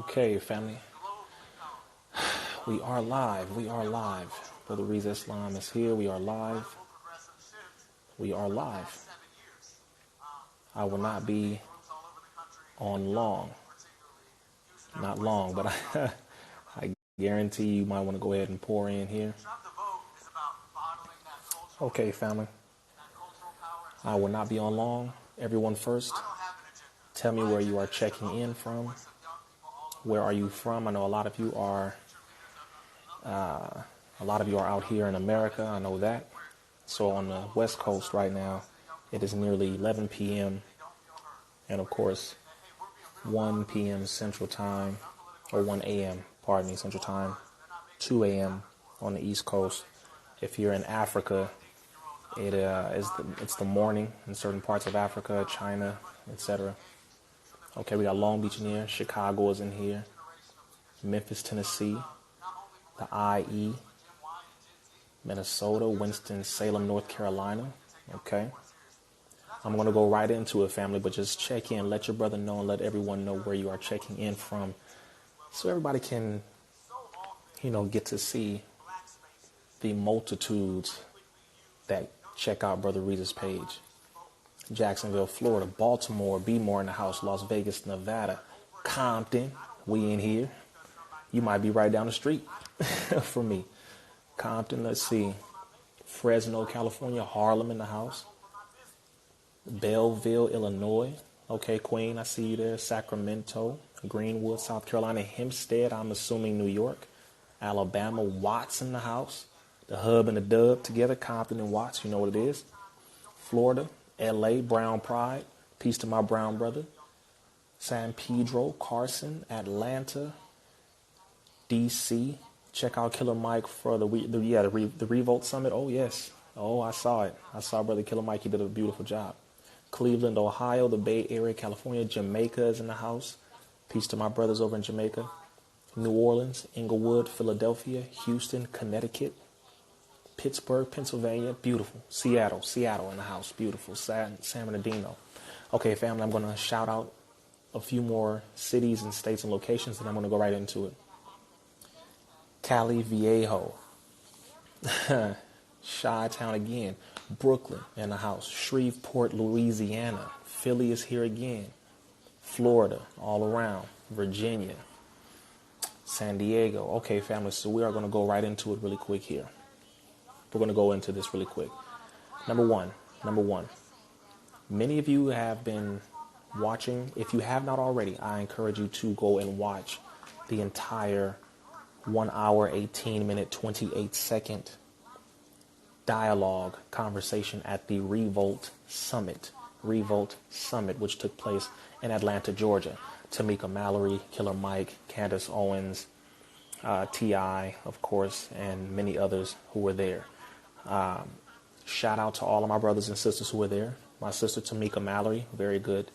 Okay, family. We are live. We are live. Brother Rizza Islam is here. We are live. We are live. I will not be on long. Not long, but I guarantee you might want to go ahead and pour in here. Okay, family. I will not be on long. Everyone first, tell me where you are checking in from. Where are you from? I know a lot of you are out here in America. I know that. So on the West Coast right now, it is nearly 11 p.m. and of course 1 p.m. Central Time, or 1 a.m. pardon me, Central Time, 2 a.m. on the East Coast. If you're in Africa, it's the morning in certain parts of Africa, China, etc. Okay, we got Long Beach in here, Chicago is in here, Memphis, Tennessee, the IE, Minnesota, Winston-Salem, North Carolina. Okay. I'm going to go right into it, family, but just check in. Let your brother know and let everyone know where you are checking in from so everybody can, get to see the multitudes that check out Brother Rizza's page. Jacksonville, Florida, Baltimore, Bmore in the house, Las Vegas, Nevada, Compton, we in here. You might be right down the street from me. Compton, let's see. Fresno, California, Harlem in the house. Belleville, Illinois. Okay, Queen, I see you there. Sacramento, Greenwood, South Carolina, Hempstead, I'm assuming New York. Alabama, Watts in the house. The hub and the dub together, Compton and Watts, you know what it is. Florida, LA, Brown Pride. Peace to my brown brother. San Pedro, Carson, Atlanta, DC. Check out Killer Mike for the Revolt Summit. Oh, yes. Oh, I saw it. I saw Brother Killer Mike. He did a beautiful job. Cleveland, Ohio, the Bay Area, California. Jamaica is in the house. Peace to my brothers over in Jamaica. New Orleans, Inglewood, Philadelphia, Houston, Connecticut. Pittsburgh, Pennsylvania. Beautiful. Seattle in the house. Beautiful. San Bernardino. Okay, family, I'm going to shout out a few more cities and states and locations, and I'm going to go right into it. Cali Viejo, Chi-Town again, Brooklyn in the house, Shreveport, Louisiana, Philly is here again, Florida, all around, Virginia, San Diego. Okay, family, so we are going to go right into it really quick here. We're going to go into this really quick. Number one, many of you have been watching. If you have not already, I encourage you to go and watch the entire 1 hour, 18 minute, 28 second dialogue conversation at the Revolt Summit, which took place in Atlanta, Georgia. Tamika Mallory, Killer Mike, Candace Owens, T.I., of course, and many others who were there. Shout out to all of my brothers and sisters who were there. My sister Tamika Mallory, very good.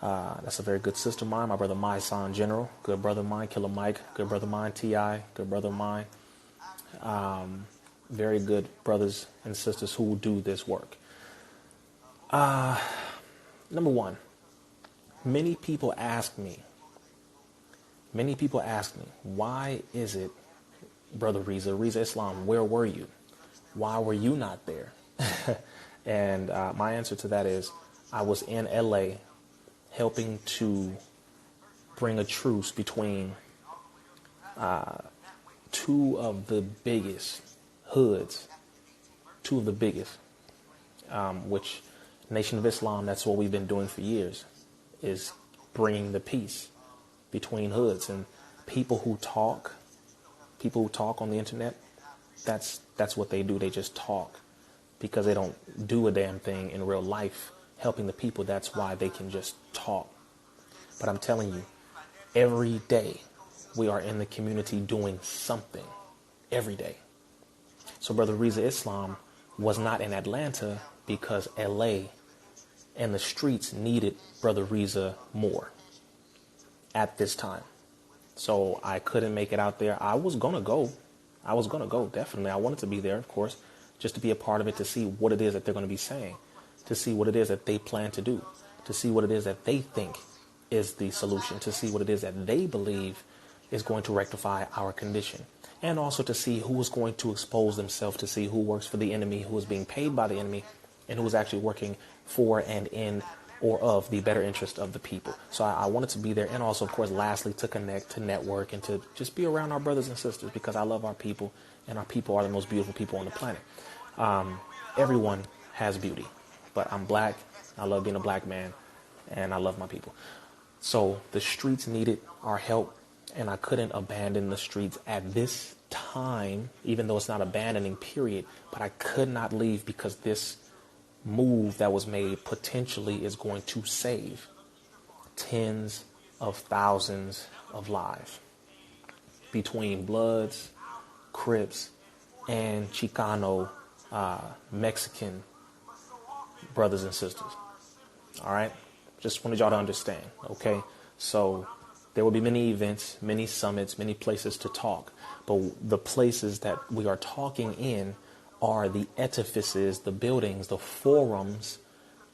That's a very good sister of mine. My brother My Son General, good brother of mine. Killer Mike, good brother of mine. T.I., good brother of mine. Very good brothers and sisters who do this work. Number one, many people ask me, why is it, Brother Rizza Islam, where were you? Why were you not there? And my answer to that is, I was in LA helping to bring a truce between two of the biggest hoods, which Nation of Islam, that's what we've been doing for years, is bringing the peace between hoods. And people who talk on the internet, that's what they do. They just talk because they don't do a damn thing in real life helping the people. That's why they can just talk. But I'm telling you, every day we are in the community doing something. Every day. So Brother Rizza Islam was not in Atlanta because LA and the streets needed Brother Rizza more at this time. So I couldn't make it out there. I was going to go, definitely. I wanted to be there, of course, just to be a part of it, to see what it is that they're going to be saying, to see what it is that they plan to do, to see what it is that they think is the solution, to see what it is that they believe is going to rectify our condition. And also to see who is going to expose themselves, to see who works for the enemy, who is being paid by the enemy, and who is actually working for and in or of the better interest of the people. So I wanted to be there. And also, of course, lastly, to connect, to network, and to just be around our brothers and sisters, because I love our people, and our people are the most beautiful people on the planet. Everyone has beauty, but I'm black. I love being a black man, and I love my people. So the streets needed our help, and I couldn't abandon the streets at this time, even though it's not abandoning, period. But I could not leave, because this move that was made potentially is going to save tens of thousands of lives between Bloods, Crips, and Chicano Mexican brothers and sisters. All right. Just wanted y'all to understand. OK, so there will be many events, many summits, many places to talk. But the places that we are talking in are the edifices, the buildings, the forums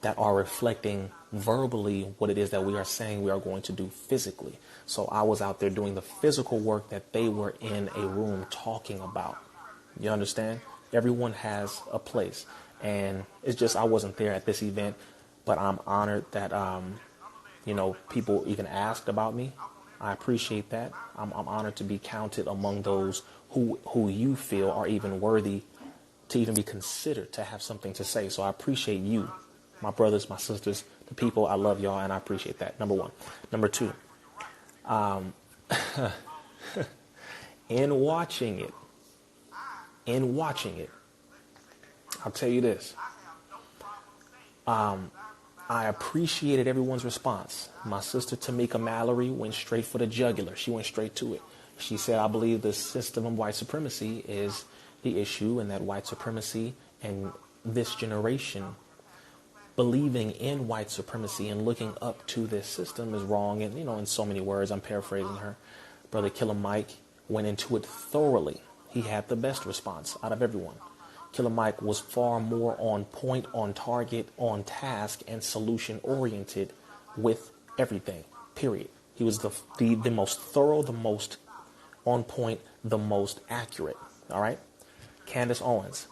that are reflecting verbally what it is that we are saying we are going to do physically. So I was out there doing the physical work that they were in a room talking about. You understand? Everyone has a place. And it's just, I wasn't there at this event, but I'm honored that, people even asked about me. I appreciate that. I'm honored to be counted among those who you feel are even worthy to even be considered to have something to say. So I appreciate you, my brothers, my sisters, the people. I love y'all, and I appreciate that. Number one. Number two, in watching it, I'll tell you this. I appreciated everyone's response. My sister Tamika Mallory went straight for the jugular. She went straight to it. She said, I believe the system of white supremacy is the issue, and that white supremacy and this generation believing in white supremacy and looking up to this system is wrong. And, in so many words, I'm paraphrasing her. Brother Killer Mike went into it thoroughly. He had the best response out of everyone. Killer Mike was far more on point, on target, on task, and solution oriented with everything, period. He was the most thorough, the most on point, the most accurate. All right. Candace Owens.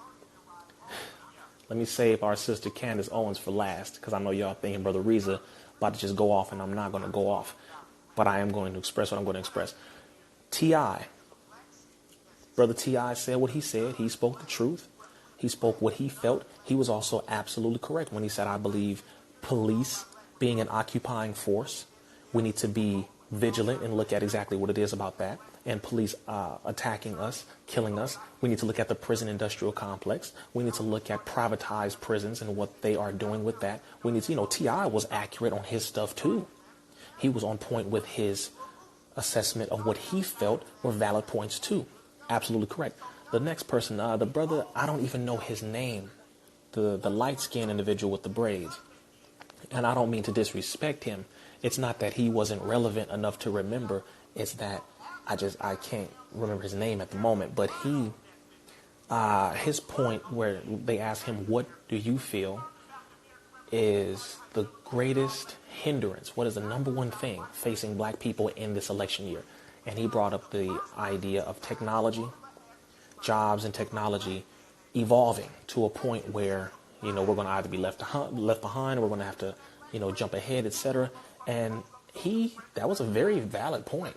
Let me save our sister Candace Owens for last, because I know y'all thinking Brother Rizza about to just go off, and I'm not going to go off. But I am going to express what I'm going to express. T.I. Brother T.I. said what he said. He spoke the truth. He spoke what he felt. He was also absolutely correct when he said, I believe police being an occupying force, we need to be vigilant and look at exactly what it is about that. And police attacking us, killing us. We need to look at the prison industrial complex. We need to look at privatized prisons and what they are doing with that. We need to, T.I. was accurate on his stuff too. He was on point with his assessment of what he felt were valid points too. Absolutely correct. The next person, the brother, I don't even know his name, the light-skinned individual with the braids. And I don't mean to disrespect him. It's not that he wasn't relevant enough to remember. It's that I can't remember his name at the moment. But his point where they asked him, what do you feel is the greatest hindrance? What is the number one thing facing black people in this election year? And he brought up the idea of technology, jobs and technology evolving to a point where, we're going to either be left behind, or we're going to have to, jump ahead, etc. And that was a very valid point,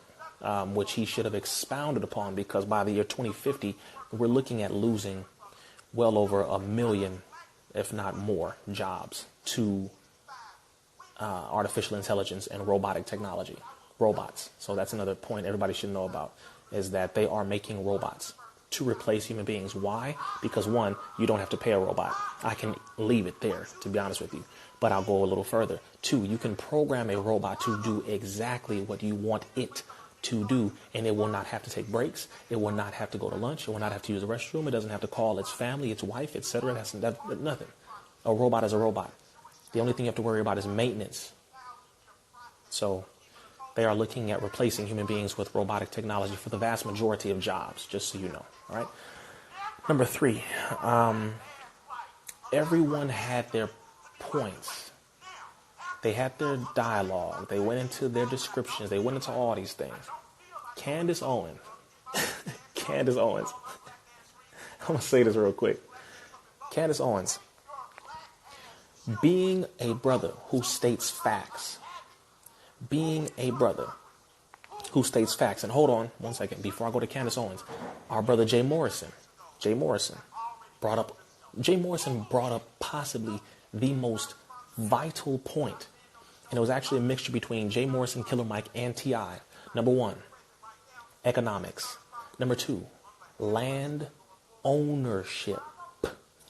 which he should have expounded upon, because by the year 2050, we're looking at losing well over 1 million, if not more, jobs to artificial intelligence and robotic technology, robots. So that's another point everybody should know about, is that they are making robots to replace human beings. Why? Because one, you don't have to pay a robot. I can leave it there, to be honest with you. But I'll go a little further. Two, you can program a robot to do exactly what you want it to do, and it will not have to take breaks. It will not have to go to lunch. It will not have to use the restroom. It doesn't have to call its family, its wife, etc. That's nothing. A robot is a robot. The only thing you have to worry about is maintenance. So they are looking at replacing human beings with robotic technology for the vast majority of jobs, just so you know. All right. Number three, everyone had their points. They had their dialogue. They went into their descriptions. They went into all these things. Candace Owens. Candace Owens. I'm going to say this real quick. Candace Owens. Being a brother who states facts. Being a brother who states facts. And hold on one second before I go to Candace Owens. Our brother Jay Morrison. Jay Morrison brought up possibly the most vital point. And it was actually a mixture between Jay Morrison, Killer Mike, and T.I. Number one, economics. Number two, land ownership.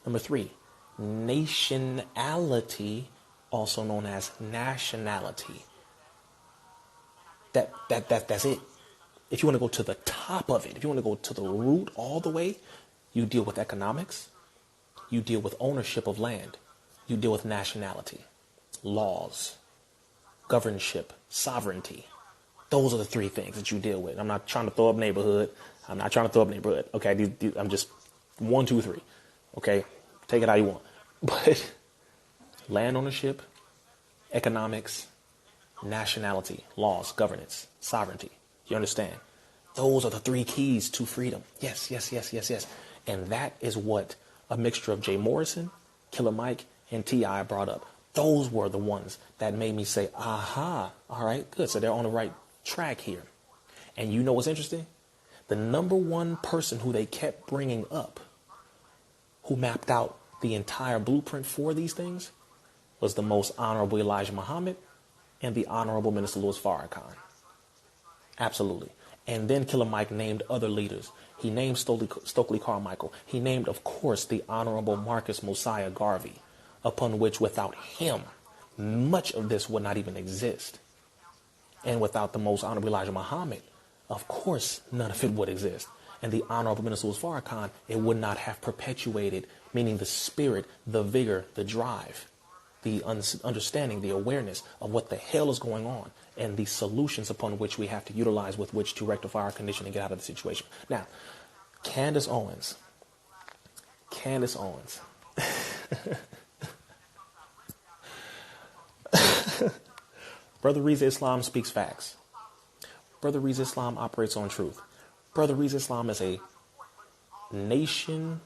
Number three, nationality, also known as nationality. That's it. If you want to go to the top of it, if you want to go to the root all the way, you deal with economics, you deal with ownership of land, you deal with nationality, laws, governorship, sovereignty. Those are the three things that you deal with. I'm not trying to throw up neighborhood. Okay, I'm just 1, 2, 3. Okay, take it how you want. But land ownership, economics, nationality, laws, governance, sovereignty. You understand? Those are the three keys to freedom. Yes. And that is what a mixture of Jay Morrison, Killer Mike, and T.I. brought up. Those were the ones that made me say, aha, all right, good. So they're on the right track here. And you know what's interesting? The number one person who they kept bringing up, who mapped out the entire blueprint for these things, was the Most Honorable Elijah Muhammad and the Honorable Minister Louis Farrakhan. Absolutely. And then Killer Mike named other leaders. He named Stokely Carmichael. He named, of course, the Honorable Marcus Mosiah Garvey, upon which without him, much of this would not even exist. And without the Most Honorable Elijah Muhammad, of course, none of it would exist. And the Honorable Minister Louis Farrakhan, it would not have perpetuated, meaning the spirit, the vigor, the drive, the understanding, the awareness of what the hell is going on and the solutions upon which we have to utilize with which to rectify our condition and get out of the situation. Now, Candace Owens. Brother Rizza Islam speaks facts. Brother Rizza Islam operates on truth. Brother Rizza Islam is a Nation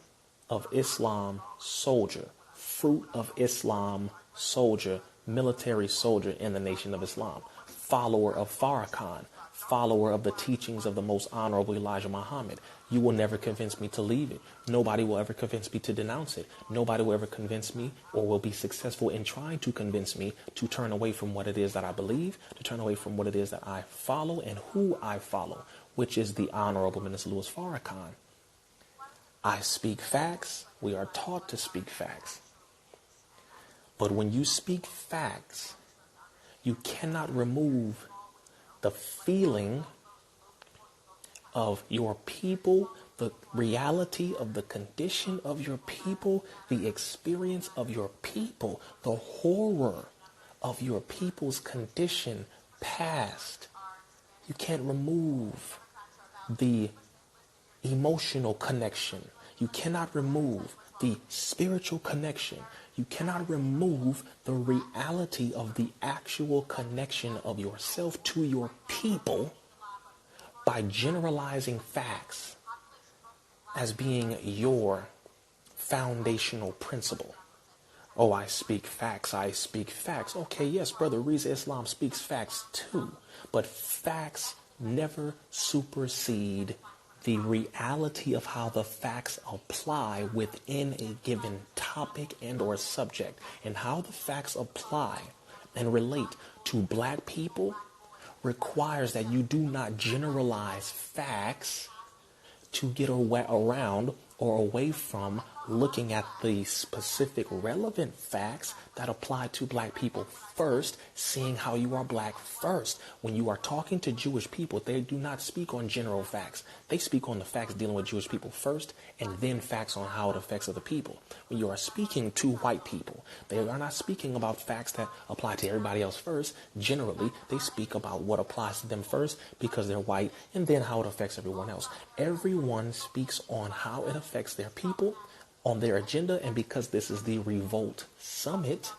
of Islam soldier, fruit of Islam soldier, military soldier in the Nation of Islam, follower of Farrakhan, follower of the teachings of the Most Honorable Elijah Muhammad. You will never convince me to leave it. Nobody will ever convince me to denounce it. Nobody will ever convince me or will be successful in trying to convince me to turn away from what it is that I believe, to turn away from what it is that I follow and who I follow, which is the Honorable Minister Louis Farrakhan. I speak facts. We are taught to speak facts. But when you speak facts, you cannot remove the feeling of your people, the reality of the condition of your people, the experience of your people, the horror of your people's condition past. You can't remove the emotional connection. You cannot remove the spiritual connection. You cannot remove the reality of the actual connection of yourself to your people by generalizing facts as being your foundational principle. Oh, I speak facts. Okay, yes, Brother Rizza Islam speaks facts too. But facts never supersede the reality of how the facts apply within a given topic and or subject, and how the facts apply and relate to black people requires that you do not generalize facts to get around or away from looking at the specific relevant facts that apply to black people first, seeing how you are black first. When you are talking to Jewish people, they do not speak on general facts. They speak on the facts dealing with Jewish people first, and then facts on how it affects other people. When you are speaking to white people, they are not speaking about facts that apply to everybody else first. Generally, they speak about what applies to them first because they're white, and then how it affects everyone else. Everyone speaks on how it affects their people, on their agenda, and because this is the Revolt Summit,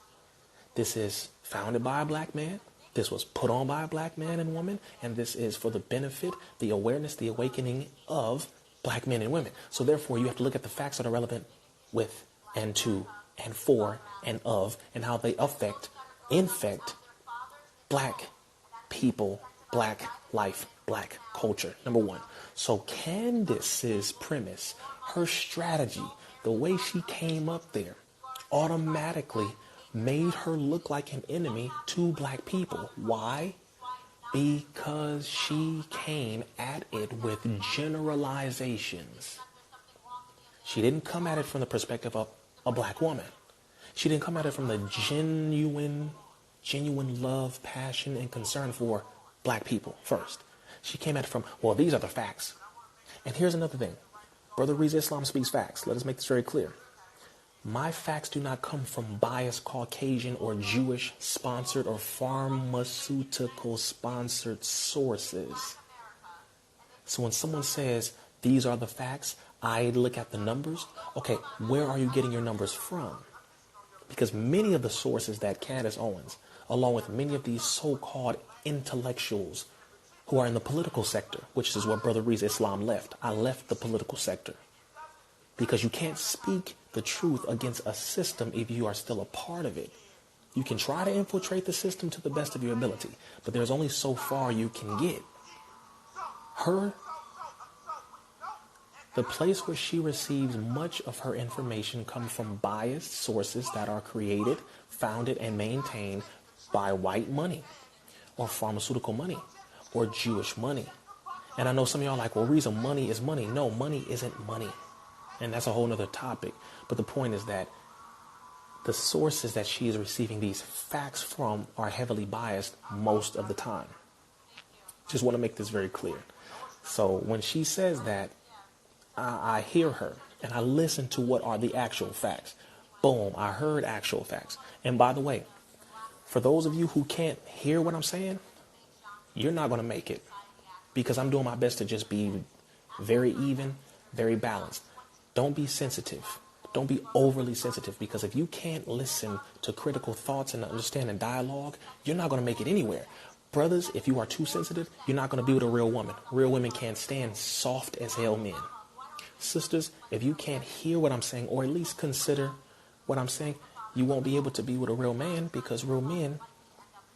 This is founded by a black man. This was put on by a black man and woman. And this is for the benefit, the awareness, the awakening of black men and women. So therefore, you have to look at the facts that are relevant with and to and for and of, and how they infect black people, black life, black culture. Number one. So Candace's premise, her strategy, the way she came up there automatically made her look like an enemy to black people. Why? Because she came at it with generalizations. She didn't come at it from the perspective of a black woman. She didn't come at it from the genuine love, passion, and concern for black people first. She came at it from, well, these are the facts. And here's another thing. Brother Rizza Islam speaks facts. Let us make this very clear. My facts do not come from biased Caucasian or Jewish sponsored or pharmaceutical sponsored sources. So when someone says these are the facts, I look at the numbers. Okay, where are you getting your numbers from? Because many of the sources that Candace Owens, along with many of these so-called intellectuals who are in the political sector, which is what Brother Rizza Islam left. I left the political sector. Because you can't speak the truth against a system if you are still a part of it. You can try to infiltrate the system to the best of your ability, but there's only so far you can get. The place where she receives much of her information comes from biased sources that are created, founded, and maintained by white money or pharmaceutical money or Jewish money. And I know some of y'all are like, well, Rizza, money is money. No, money isn't money. And that's a whole nother topic. But the point is that the sources that she is receiving these facts from are heavily biased most of the time. Just want to make this very clear. So when she says that, I hear her and I listen to what are the actual facts. Boom, I heard actual facts. And by the way, for those of you who can't hear what I'm saying, you're not going to make it, because I'm doing my best to just be very even, very balanced. Don't be sensitive. Don't be overly sensitive, because if you can't listen to critical thoughts and understand and dialogue, you're not going to make it anywhere. Brothers, if you are too sensitive, you're not going to be with a real woman. Real women can't stand soft as hell men. Sisters, if you can't hear what I'm saying, or at least consider what I'm saying, you won't be able to be with a real man, because real men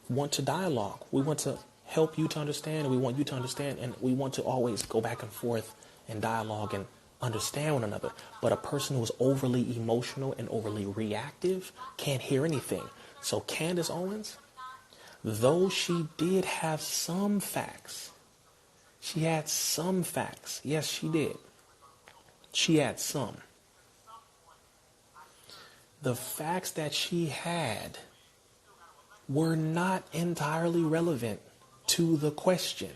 want to dialogue. We want to help you to understand, and we want you to understand, and we want to always go back and forth and dialogue and understand one another. But a person who is overly emotional and overly reactive can't hear anything. So Candace Owens, though she did have some facts, she had some facts. Yes, she did. She had some. The facts that she had were not entirely relevant to the question.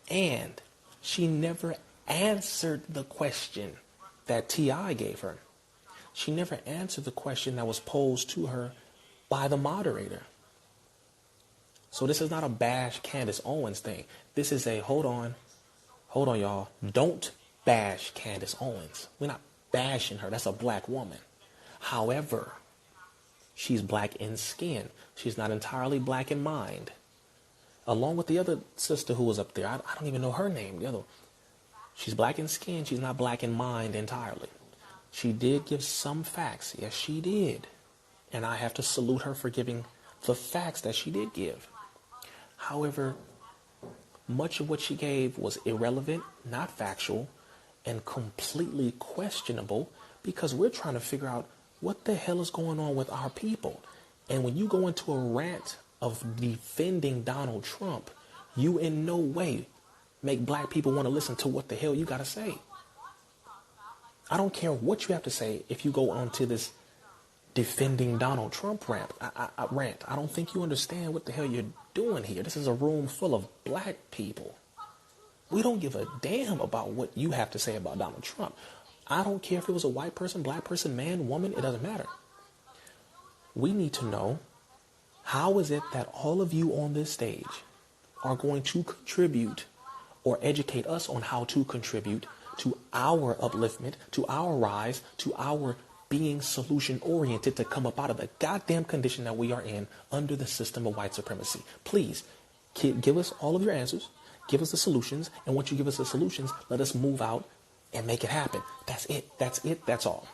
And she never answered the question that T.I. gave her. She never answered the question that was posed to her by the moderator. So this is not a bash Candace Owens thing. This is a hold on, y'all. Don't bash Candace Owens. We're not bashing her. That's a black woman. However, she's black in skin. She's not entirely black in mind. Along with the other sister who was up there, I don't even know her name. The other, she's black in skin. She's not black in mind entirely. She did give some facts. Yes, she did. And I have to salute her for giving the facts that she did give. However, much of what she gave was irrelevant, not factual, and completely questionable, because we're trying to figure out what the hell is going on with our people. And when you go into a rant of defending Donald Trump, you in no way make black people want to listen to what the hell you got to say. I don't care what you have to say if you go on to this defending Donald Trump rant. I don't think you understand what the hell you're doing here. This is a room full of black people. We don't give a damn about what you have to say about Donald Trump. I don't care if it was a white person, black person, man, woman, it doesn't matter. We need to know, how is it that all of you on this stage are going to contribute or educate us on how to contribute to our upliftment, to our rise, to our being solution oriented to come up out of the goddamn condition that we are in under the system of white supremacy. Please give us all of your answers. Give us the solutions. And once you give us the solutions, let us move out and make it happen. That's it. That's it. That's all.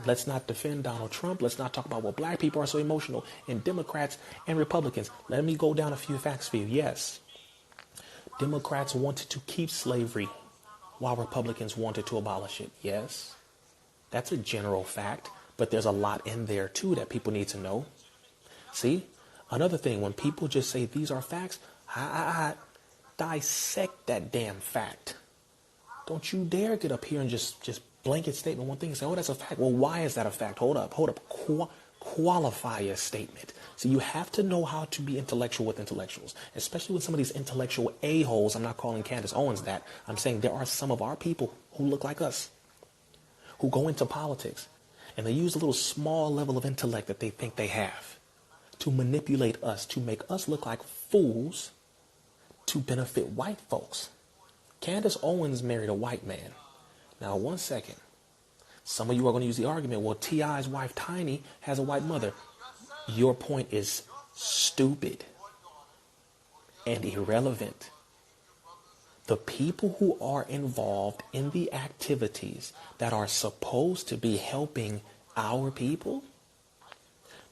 Let's not defend Donald Trump. Let's not talk about what black people are so emotional and Democrats and Republicans. Let me go down a few facts for you. Yes, Democrats wanted to keep slavery while Republicans wanted to abolish it. Yes, that's a general fact, but there's a lot in there too that people need to know. See, another thing, when people just say these are facts, I dissect that damn fact. Don't you dare get up here and just blanket statement one thing and say, oh, that's a fact. Well, why is that a fact? Hold up. Qualify a statement. So you have to know how to be intellectual with intellectuals, especially with some of these intellectual a-holes. I'm not calling Candace Owens that. I'm saying there are some of our people who look like us, who go into politics, and they use a little small level of intellect that they think they have to manipulate us, to make us look like fools, to benefit white folks. Candace Owens married a white man. Now, 1 second. Some of you are going to use the argument, well, T.I.'s wife, Tiny, has a white mother. Your point is stupid and irrelevant. The people who are involved in the activities that are supposed to be helping our people,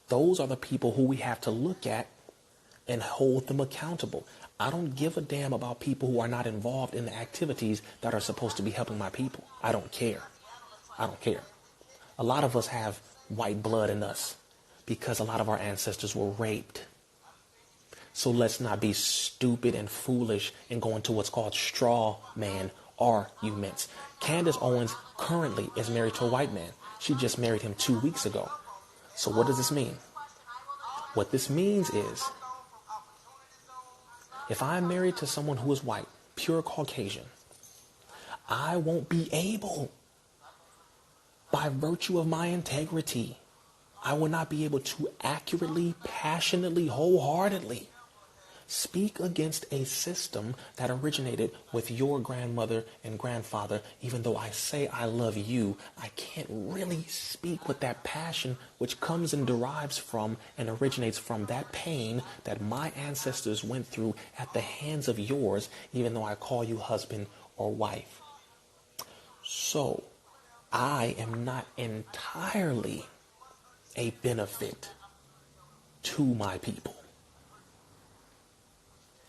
those are the people who we have to look at and hold them accountable. I don't give a damn about people who are not involved in the activities that are supposed to be helping my people. I don't care. I don't care. A lot of us have white blood in us because a lot of our ancestors were raped. So let's not be stupid and foolish and go into what's called straw man arguments. Candace Owens currently is married to a white man. She just married him 2 weeks ago. So what does this mean? What this means is, if I'm married to someone who is white, pure Caucasian, I won't be able, by virtue of my integrity, I will not be able to accurately, passionately, wholeheartedly speak against a system that originated with your grandmother and grandfather. Even though I say I love you, I can't really speak with that passion which comes and derives from and originates from that pain that my ancestors went through at the hands of yours, even though I call you husband or wife. So I am not entirely a benefit to my people.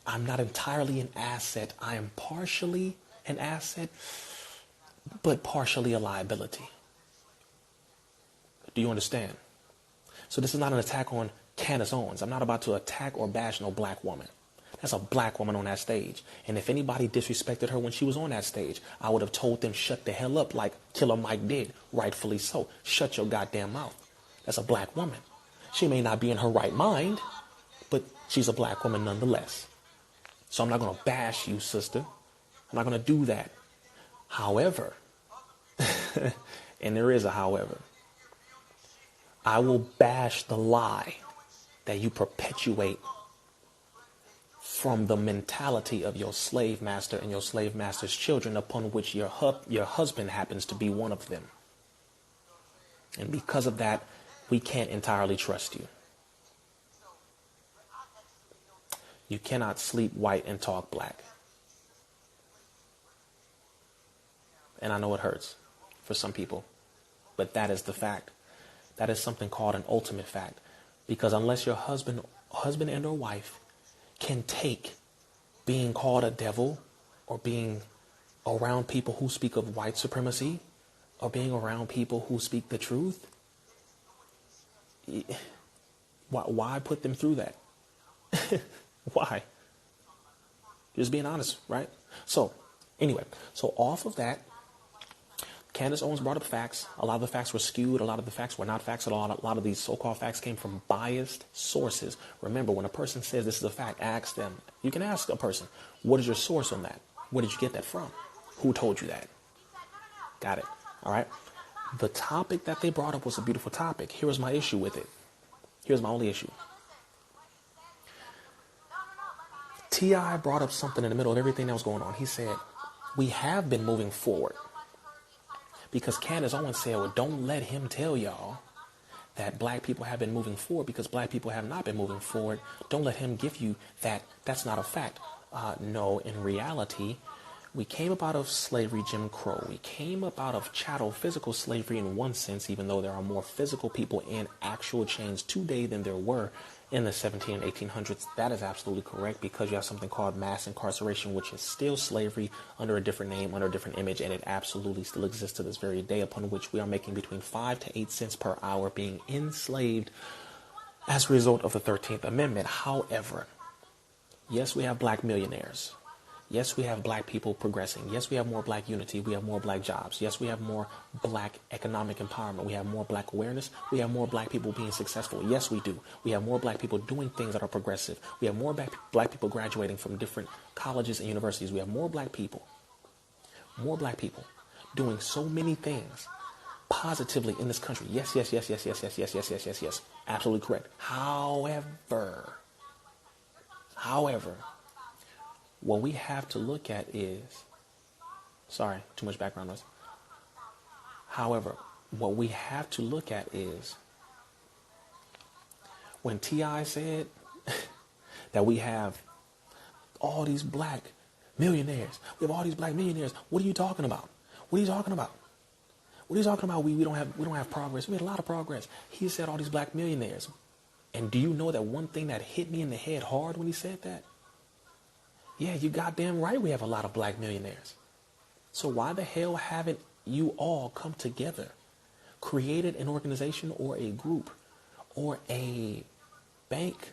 I'm not entirely an asset. I am partially an asset, but partially a liability. Do you understand? So this is not an attack on Candace Owens. I'm not about to attack or bash no black woman. That's a black woman on that stage. And if anybody disrespected her when she was on that stage, I would have told them shut the hell up like Killer Mike did, rightfully so. Shut your goddamn mouth. That's a black woman. She may not be in her right mind, but she's a black woman nonetheless. So I'm not going to bash you, sister. I'm not going to do that. However, and there is a however, I will bash the lie that you perpetuate from the mentality of your slave master and your slave master's children, upon which your husband happens to be one of them. And because of that, we can't entirely trust you. You cannot sleep white and talk black. And I know it hurts for some people, but that is the fact. That is something called an ultimate fact. Because unless your husband and or wife can take being called a devil, or being around people who speak of white supremacy, or being around people who speak the truth, why put them through that? Why? Just being honest, right? So, anyway, so off of that, Candace Owens brought up facts. A lot of the facts were skewed. A lot of the facts were not facts at all. A lot of these so-called facts came from biased sources. Remember, when a person says this is a fact, ask them. You can ask a person, what is your source on that? Where did you get that from? Who told you that? Got it. All right. The topic that they brought up was a beautiful topic. Here was my issue with it. Here's my only issue. T.I. brought up something in the middle of everything that was going on. He said, we have been moving forward. Because Candace Owens said, well, don't let him tell y'all that black people have been moving forward because black people have not been moving forward. Don't let him give you that. That's not a fact. No, in reality, we came up out of slavery, Jim Crow. We came up out of chattel physical slavery in one sense, even though there are more physical people in actual chains today than there were in the 17 and 1800s. That is absolutely correct, because you have something called mass incarceration, which is still slavery under a different name, under a different image, and it absolutely still exists to this very day, upon which we are making between 5 to 8 cents per hour being enslaved as a result of the 13th Amendment. However, yes, we have black millionaires. Yes, we have black people progressing. Yes, we have more black unity. We have more black jobs. Yes, we have more black economic empowerment. We have more black awareness. We have more black people being successful. Yes, we do. We have more black people doing things that are progressive. We have more black people graduating from different colleges and universities. We have more black people doing so many things positively in this country. Yes, yes, yes, yes, yes, yes, yes, yes, yes, yes, yes. Absolutely correct. However, what we have to look at is, sorry, too much background noise. However, what we have to look at is when T.I. said that we have all these black millionaires. We have all these black millionaires. What are you talking about? What are you talking about? What are you talking about? We don't have progress. We had a lot of progress. He said all these black millionaires. And do you know that one thing that hit me in the head hard when he said that? Yeah, you goddamn right we have a lot of black millionaires. So why the hell haven't you all come together, created an organization or a group or a bank,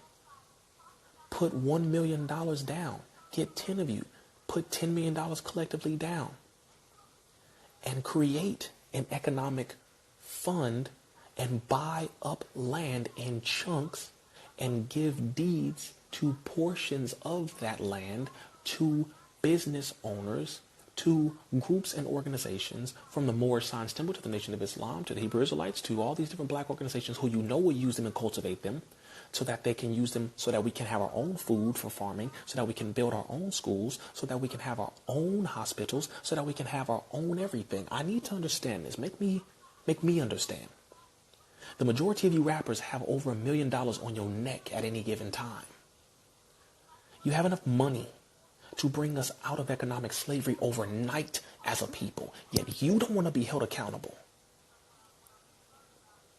put $1 million down, get 10 of you, put $10 million collectively down, and create an economic fund and buy up land in chunks and give deeds to portions of that land to business owners, to groups and organizations, from the Moorish Science Temple to the Nation of Islam to the Hebrew Israelites to all these different black organizations who will use them and cultivate them so that they can use them so that we can have our own food for farming, so that we can build our own schools, so that we can have our own hospitals, so that we can have our own everything. I need to understand this. Make me understand. The majority of you rappers have over $1 million on your neck at any given time. You have enough money to bring us out of economic slavery overnight as a people, yet you don't want to be held accountable.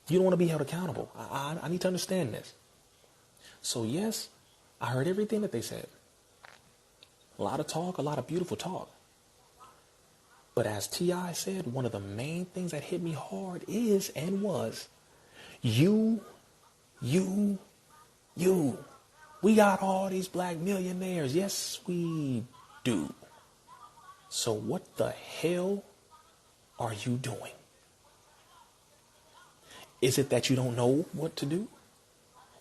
You don't want to be held accountable. I need to understand this. So yes, I heard everything that they said. A lot of talk, a lot of beautiful talk. But as T.I. said, one of the main things that hit me hard is and was you. We got all these black millionaires. Yes, we do. So what the hell are you doing? Is it that you don't know what to do?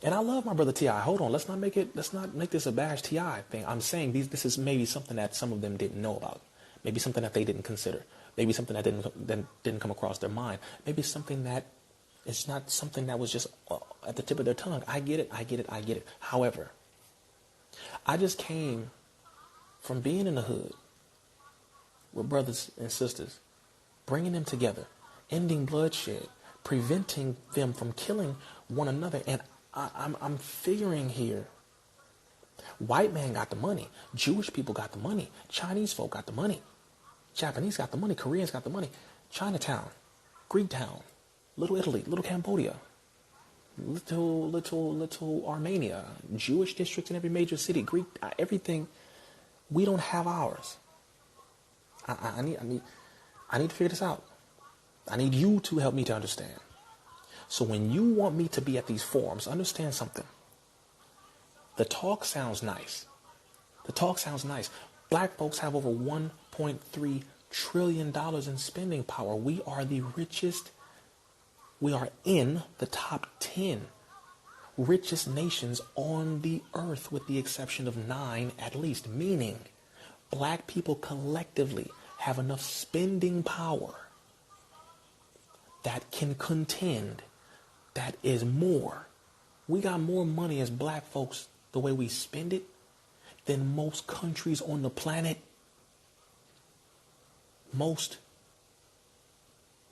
And I love my brother T.I. Hold on, let's not make this a bash T.I. thing. I'm saying this is maybe something that some of them didn't know about. Maybe something that they didn't consider. Maybe something that didn't come across their mind. Maybe something that it's not something that was just at the tip of their tongue. I get it. However, I just came from being in the hood with brothers and sisters, bringing them together, ending bloodshed, preventing them from killing one another. And I'm figuring here, white man got the money, Jewish people got the money, Chinese folk got the money, Japanese got the money, Koreans got the money, Chinatown, Greektown, Little Italy, Little Cambodia, little Armenia, Jewish districts in every major city, Greek, everything. We don't have ours. I need to figure this out. I need you to help me to understand. So when you want me to be at these forums, understand something. The talk sounds nice. Black folks have over $1.3 trillion in spending power. We are the richest. We are in the top 10 richest nations on the earth, with the exception of 9 at least, meaning black people collectively have enough spending power that can contend. That is more. We got more money as black folks, the way we spend it, than most countries on the planet. Most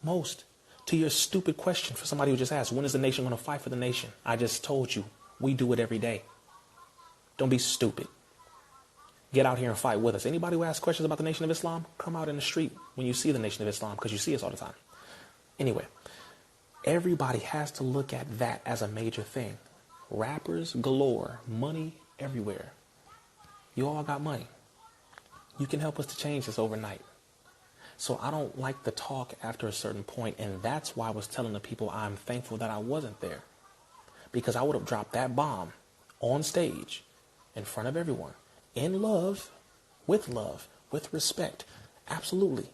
Most. To your stupid question for somebody who just asked, when is the nation going to fight for the nation? I just told you, we do it every day. Don't be stupid. Get out here and fight with us. Anybody who asks questions about the Nation of Islam, come out in the street when you see the Nation of Islam, because you see us all the time. Anyway, everybody has to look at that as a major thing. Rappers galore, money everywhere. You all got money. You can help us to change this overnight. So I don't like the talk after a certain point, and that's why I was telling the people I'm thankful that I wasn't there. Because I would have dropped that bomb on stage in front of everyone. In love, with respect. Absolutely.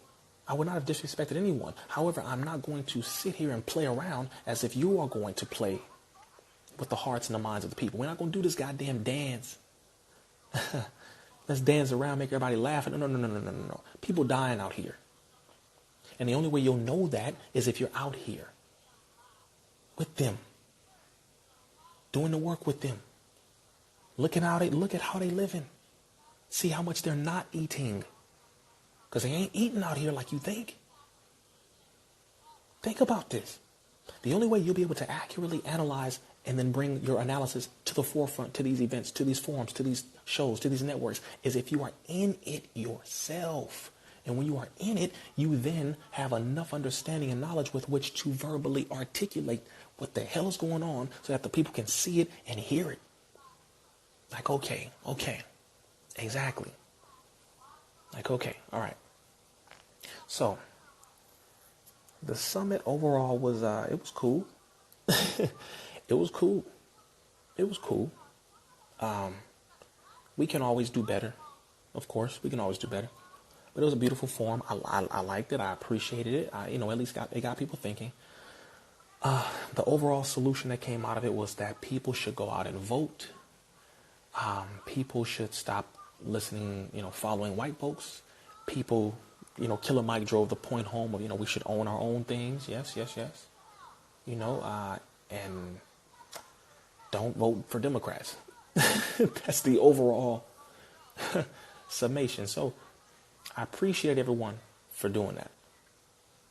I would not have disrespected anyone. However, I'm not going to sit here and play around as if you are going to play with the hearts and the minds of the people. We're not going to do this goddamn dance. Let's dance around, make everybody laugh. No. People dying out here. And the only way you'll know that is if you're out here with them, doing the work with them. Look at how they living. See how much they're not eating. Because they ain't eating out here like you think. Think about this. The only way you'll be able to accurately analyze and then bring your analysis to the forefront, to these events, to these forums, to these shows, to these networks, is if you are in it yourself. And when you are in it, you then have enough understanding and knowledge with which to verbally articulate what the hell is going on so that the people can see it and hear it. Like, okay, exactly. Like, okay, all right. So, the summit overall was, it was cool. It was cool. We can always do better. Of course, we can always do better. But it was a beautiful forum. I liked it. I appreciated it. At least it got people thinking. The overall solution that came out of it was that people should go out and vote. People should stop listening, following white folks. People, Killer Mike drove the point home of, we should own our own things. Yes. And don't vote for Democrats. That's the overall summation. So I appreciate everyone for doing that.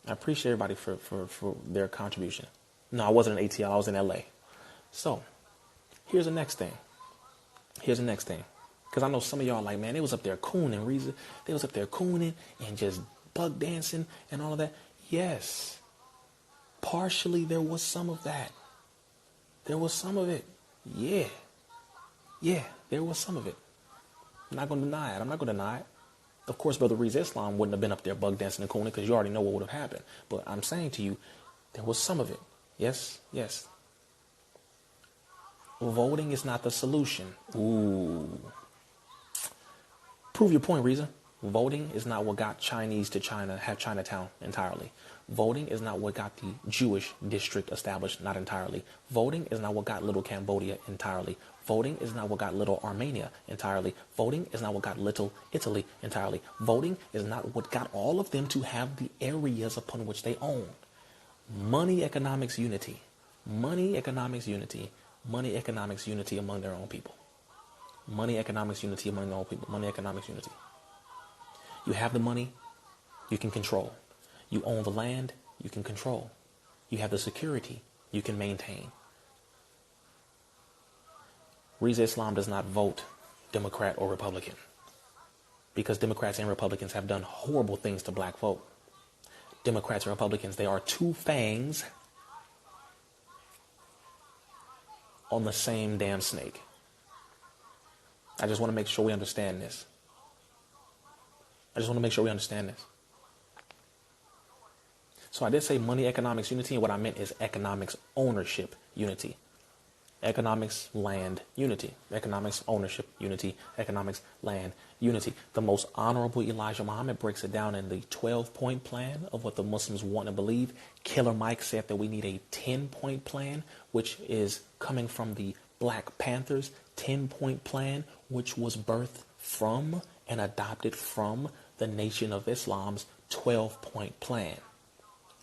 I appreciate everybody for their contribution. No, I wasn't in ATL. I was in LA. So here's the next thing. Because I know some of y'all like, man, they was up there cooning, Rizza. They was up there cooning and just bug dancing and all of that. Yes. Partially, there was some of that. There was some of it. Yeah, there was some of it. I'm not going to deny it. Of course, Brother Rizza Islam wouldn't have been up there bug dancing and cooning because you already know what would have happened. But I'm saying to you, there was some of it. Yes. Voting is not the solution. Ooh. Prove your point, Rizza. Voting is not what got Chinese to have Chinatown entirely. Voting is not what got the Jewish district established, not entirely. Voting is not what got Little Cambodia entirely. Voting is not what got Little Armenia entirely. Voting is not what got Little Italy entirely. Voting is not what got all of them to have the areas upon which they own. Money, economics, unity. Money, economics, unity. Money, economics, unity among their own people. Money, economics, unity among their own people. Money, economics, unity. You have the money, you can control. You own the land, you can control. You have the security, you can maintain. Rizza Islam does not vote Democrat or Republican, because Democrats and Republicans have done horrible things to black folk. Democrats and Republicans, they are two fangs on the same damn snake. I just want to make sure we understand this. So I did say money, economics, unity, and what I meant is economics, ownership, unity. Economics, land, unity. Economics, ownership, unity. Economics, land, unity. The most honorable Elijah Muhammad breaks it down in the 12-point plan of what the Muslims want to believe. Killer Mike said that we need a 10-point plan, which is coming from the Black Panthers' 10-point plan, which was birthed from and adopted from the Nation of Islam's 12-point plan.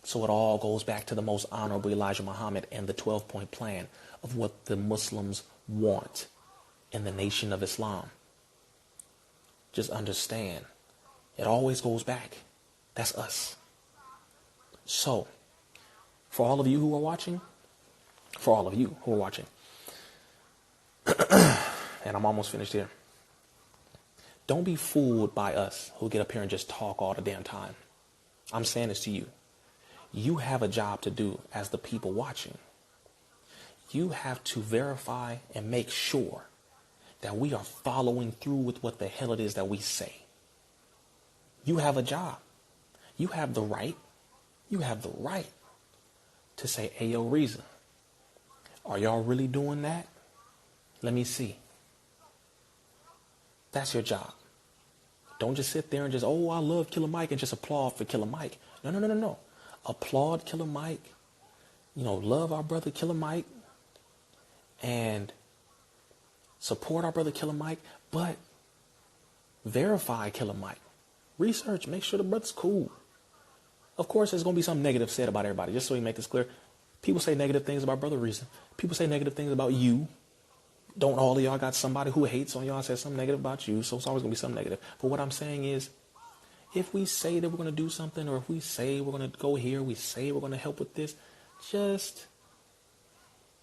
So it all goes back to the most honorable Elijah Muhammad and the 12-point plan of what the Muslims want in the Nation of Islam. Just understand, it always goes back. That's us. So, for all of you who are watching, and I'm almost finished here, don't be fooled by us who get up here and just talk all the damn time. I'm saying this to you. You have a job to do as the people watching. You have to verify and make sure that we are following through with what the hell it is that we say. You have a job. You have the right to say, hey, yo, Rizza, are y'all really doing that? Let me see. That's your job. Don't just sit there and just, oh, I love Killer Mike and just applaud for Killer Mike. No. Applaud Killer Mike. Love our brother Killer Mike and support our brother Killer Mike, but verify Killer Mike. Research, make sure the brother's cool. Of course, there's going to be something negative said about everybody. Just so we make this clear. People say negative things about Brother Rizza. People say negative things about you. Don't all of y'all got somebody who hates on y'all and says something negative about you? So it's always going to be something negative. But what I'm saying is, if we say that we're going to do something, or if we say we're going to go here, we say we're going to help with this, just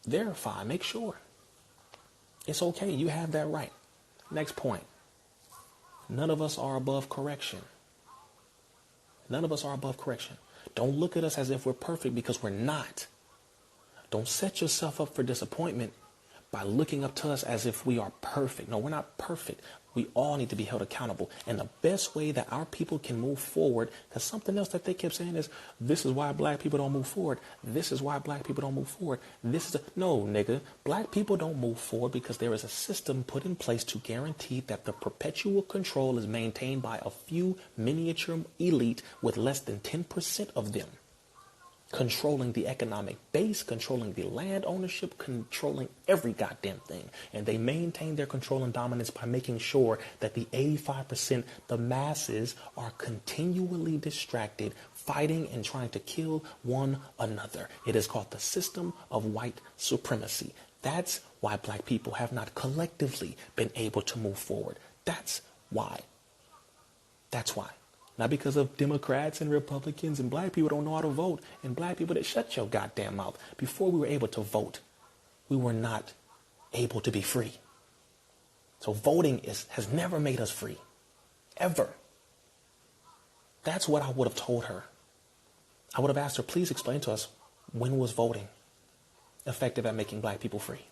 verify, make sure. It's okay. You have that right. Next point. None of us are above correction. None of us are above correction. Don't look at us as if we're perfect, because we're not. Don't set yourself up for disappointment by looking up to us as if we are perfect. No, we're not perfect. We all need to be held accountable. And the best way that our people can move forward, because something else that they kept saying is, this is why black people don't move forward. This is why black people don't move forward. No, nigga. Black people don't move forward because there is a system put in place to guarantee that the perpetual control is maintained by a few miniature elite with less than 10% of them controlling the economic base, controlling the land ownership, controlling every goddamn thing. And they maintain their control and dominance by making sure that the 85%, the masses, are continually distracted, fighting and trying to kill one another. It is called the system of white supremacy. That's why black people have not collectively been able to move forward. That's why. That's why. Not because of Democrats and Republicans and black people don't know how to vote, and black people that shut your goddamn mouth. Before we were able to vote, we were not able to be free. So voting has never made us free. Ever. That's what I would have told her. I would have asked her, please explain to us, when was voting effective at making black people free?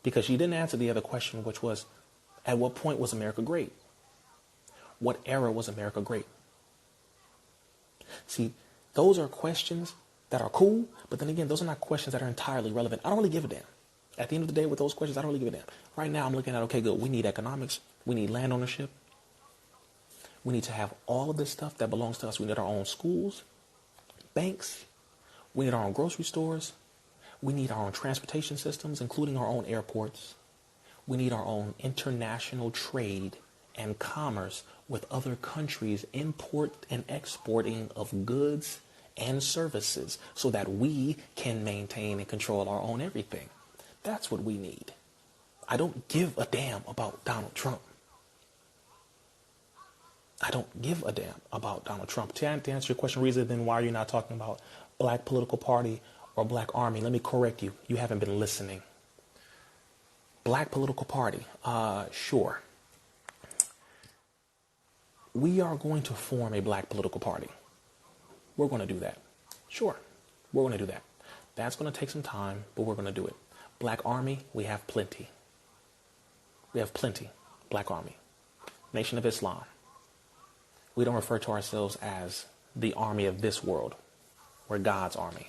Because she didn't answer the other question, which was, at what point was America great? What era was America great? See, those are questions that are cool, but then again, those are not questions that are entirely relevant. I don't really give a damn. At the end of the day, with those questions, I don't really give a damn. Right now, I'm looking at, okay, good, we need economics. We need land ownership. We need to have all of this stuff that belongs to us. We need our own schools, banks. We need our own grocery stores. We need our own transportation systems, including our own airports. We need our own international trade and commerce with other countries, import and exporting of goods and services so that we can maintain and control our own everything. That's what we need. I don't give a damn about Donald Trump. I don't give a damn about Donald Trump. To answer your question, Rizza, then why are you not talking about black political party or black army? Let me correct you. You haven't been listening. Black political party. Sure. We are going to form a black political party. We're going to do that. Sure. We're going to do that. That's going to take some time, but we're going to do it. Black army, we have plenty. We have plenty. Black army. Nation of Islam. We don't refer to ourselves as the army of this world. We're God's army.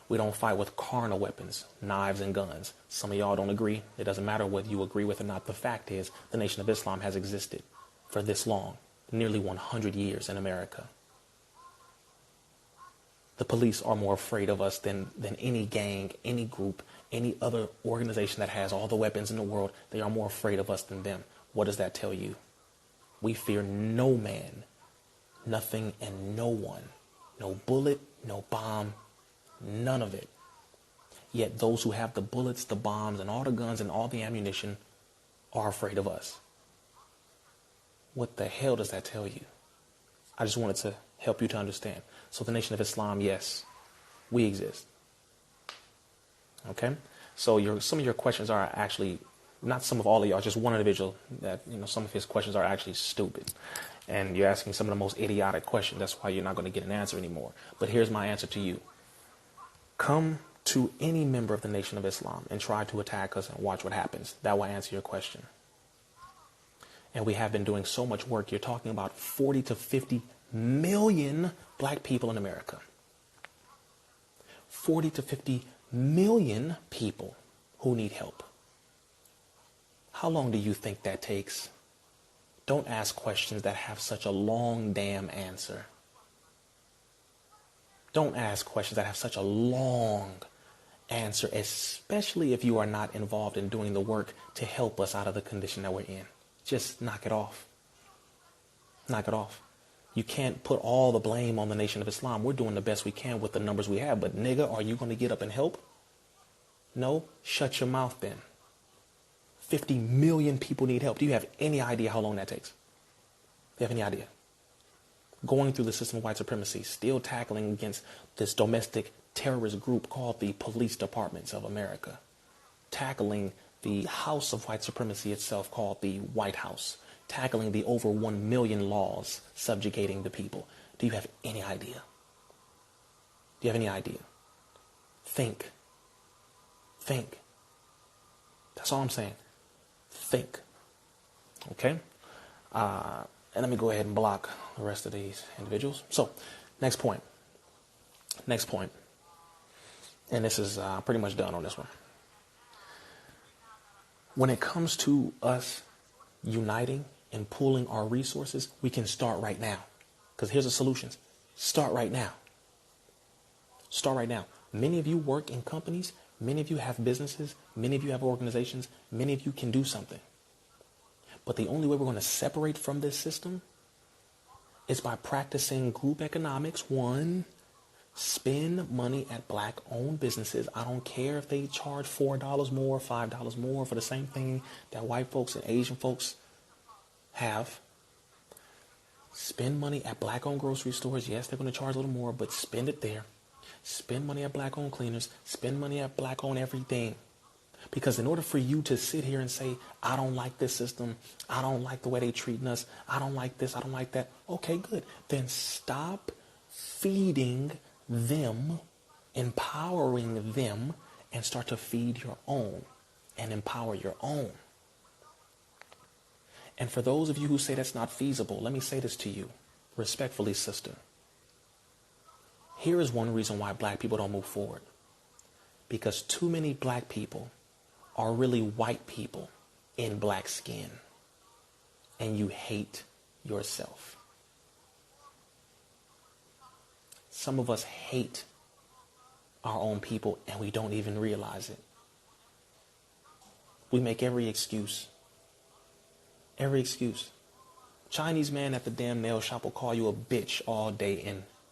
We don't fight with carnal weapons, knives and guns. Some of y'all don't agree. It doesn't matter whether you agree with it or not. The fact is, the Nation of Islam has existed for this long, nearly 100 years in America. The police are more afraid of us than any gang, any group, any other organization that has all the weapons in the world. They are more afraid of us than them. What does that tell you? We fear no man, nothing, and no one. No bullet, no bomb, none of it. Yet those who have the bullets, the bombs, and all the guns and all the ammunition are afraid of us. What the hell does that tell you? I just wanted to help you to understand. So the Nation of Islam, yes, we exist. Okay? So some of your questions are actually, not some of all of y'all, just one individual that, some of his questions are actually stupid. And you're asking some of the most idiotic questions. That's why you're not going to get an answer anymore. But here's my answer to you. Come to any member of the Nation of Islam and try to attack us and watch what happens. That will answer your question. And we have been doing so much work. You're talking about 40 to 50 million black people in America. 40 to 50 million people who need help. How long do you think that takes? Don't ask questions that have such a long damn answer. Don't ask questions that have such a long answer, especially if you are not involved in doing the work to help us out of the condition that we're in. Just knock it off. Knock it off. You can't put all the blame on the Nation of Islam. We're doing the best we can with the numbers we have. But nigga, are you going to get up and help? No? Shut your mouth then. 50 million people need help. Do you have any idea how long that takes? Do you have any idea? Going through the system of white supremacy, still tackling against this domestic terrorist group called the police departments of America. Tackling the house of white supremacy itself called the White House. Tackling the over 1 million laws subjugating the people. Do you have any idea? Do you have any idea? Think. Think. That's all I'm saying. Think. Okay? And let me go ahead and block the rest of these individuals. So, next point. Next point. And this is pretty much done on this one. When it comes to us uniting and pooling our resources, we can start right now. Because here's the solutions. Start right now. Start right now. Many of you work in companies. Many of you have businesses. Many of you have organizations. Many of you can do something. But the only way we're going to separate from this system is by practicing group economics. One, spend money at black-owned businesses. I don't care if they charge $4 more, $5 more for the same thing that white folks and Asian folks have. Spend money at black-owned grocery stores. Yes, they're going to charge a little more, but spend it there. Spend money at black-owned cleaners. Spend money at black-owned everything. Because in order for you to sit here and say, I don't like this system, I don't like the way they treating us, I don't like this, I don't like that. Okay, good. Then stop feeding them, empowering them, and start to feed your own and empower your own. And for those of you who say that's not feasible, let me say this to you, respectfully, sister. Here is one reason why black people don't move forward. Because too many black people are really white people in black skin. And you hate yourself. Some of us hate our own people and we don't even realize it. We make every excuse. Every excuse. Chinese man at the damn nail shop will call you a bitch all day